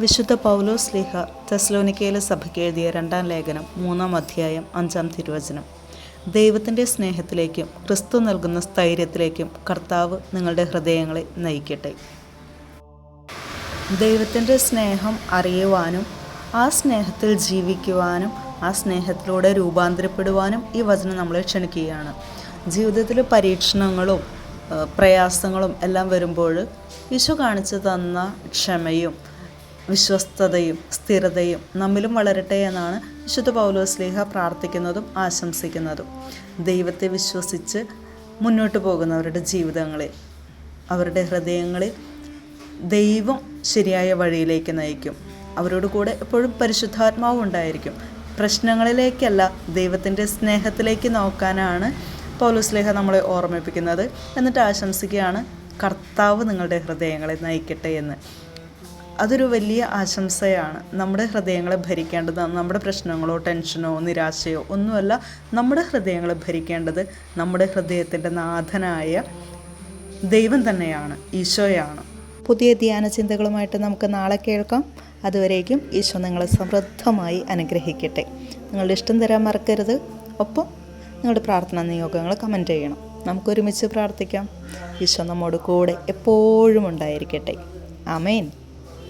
വിശുദ്ധ പൗലോസ് ശ്ലീഹ തെസ്സലോനിക്കയിലെ സഭയ്ക്ക് എഴുതിയ 2-ാം ലേഖനം 3-ാം അധ്യായം 5-ാം തിരുവചനം. ദൈവത്തിൻ്റെ സ്നേഹത്തിലേക്കും ക്രിസ്തു നൽകുന്ന സ്ഥൈര്യത്തിലേക്കും കർത്താവ് നിങ്ങളുടെ ഹൃദയങ്ങളെ നയിക്കട്ടെ. ദൈവത്തിൻ്റെ സ്നേഹം അറിയുവാനും ആ സ്നേഹത്തിൽ ജീവിക്കുവാനും ആ സ്നേഹത്തിലൂടെ രൂപാന്തരപ്പെടുവാനും ഈ വചനം നമ്മളെ ക്ഷണിക്കുകയാണ്. ജീവിതത്തിൽ പരീക്ഷണങ്ങളും പ്രയാസങ്ങളും എല്ലാം വരുമ്പോൾ ഈശോ കാണിച്ചു തന്ന ക്ഷമയും വിശ്വസ്തതയും സ്ഥിരതയും നമ്മിലും വളരട്ടെ എന്നാണ് വിശുദ്ധ പൗലോസ് ശ്ലീഹ പ്രാർത്ഥിക്കുന്നതും ആശംസിക്കുന്നതും. ദൈവത്തെ വിശ്വസിച്ച് മുന്നോട്ട് പോകുന്നവരുടെ ജീവിതങ്ങളിൽ, അവരുടെ ഹൃദയങ്ങളിൽ ദൈവം ശരിയായ വഴിയിലേക്ക് നയിക്കും. അവരോട് കൂടെ എപ്പോഴും പരിശുദ്ധാത്മാവും ഉണ്ടായിരിക്കും. പ്രശ്നങ്ങളിലേക്കല്ല, ദൈവത്തിൻ്റെ സ്നേഹത്തിലേക്ക് നോക്കാനാണ് പൗലോസ് ശ്ലീഹ നമ്മളെ ഓർമ്മിപ്പിക്കുന്നത്. എന്നിട്ട് ആശംസിക്കുകയാണ്, കർത്താവ് നിങ്ങളുടെ ഹൃദയങ്ങളെ നയിക്കട്ടെ എന്ന്. അതൊരു വലിയ ആശംസയാണ്. നമ്മുടെ ഹൃദയങ്ങളെ ഭരിക്കേണ്ടത് നമ്മുടെ പ്രശ്നങ്ങളോ ടെൻഷനോ നിരാശയോ ഒന്നുമല്ല. നമ്മുടെ ഹൃദയങ്ങളെ ഭരിക്കേണ്ടത് നമ്മുടെ ഹൃദയത്തിൻ്റെ നാഥനായ ദൈവം തന്നെയാണ്, ഈശോയാണ്. പുതിയ ധ്യാന ചിന്തകളുമായിട്ട് നമുക്ക് നാളെ കേൾക്കാം. അതുവരേക്കും ഈശോ നിങ്ങളെ സമൃദ്ധമായി അനുഗ്രഹിക്കട്ടെ. നിങ്ങളുടെ ഇഷ്ടം തരാൻ മറക്കരുത്. ഒപ്പം നിങ്ങളുടെ പ്രാർത്ഥനാ നിയോഗങ്ങൾ കമൻറ്റ് ചെയ്യണം. നമുക്കൊരുമിച്ച് പ്രാർത്ഥിക്കാം. ഈശോ നമ്മോട് കൂടെ എപ്പോഴും ഉണ്ടായിരിക്കട്ടെ. ആമേൻ.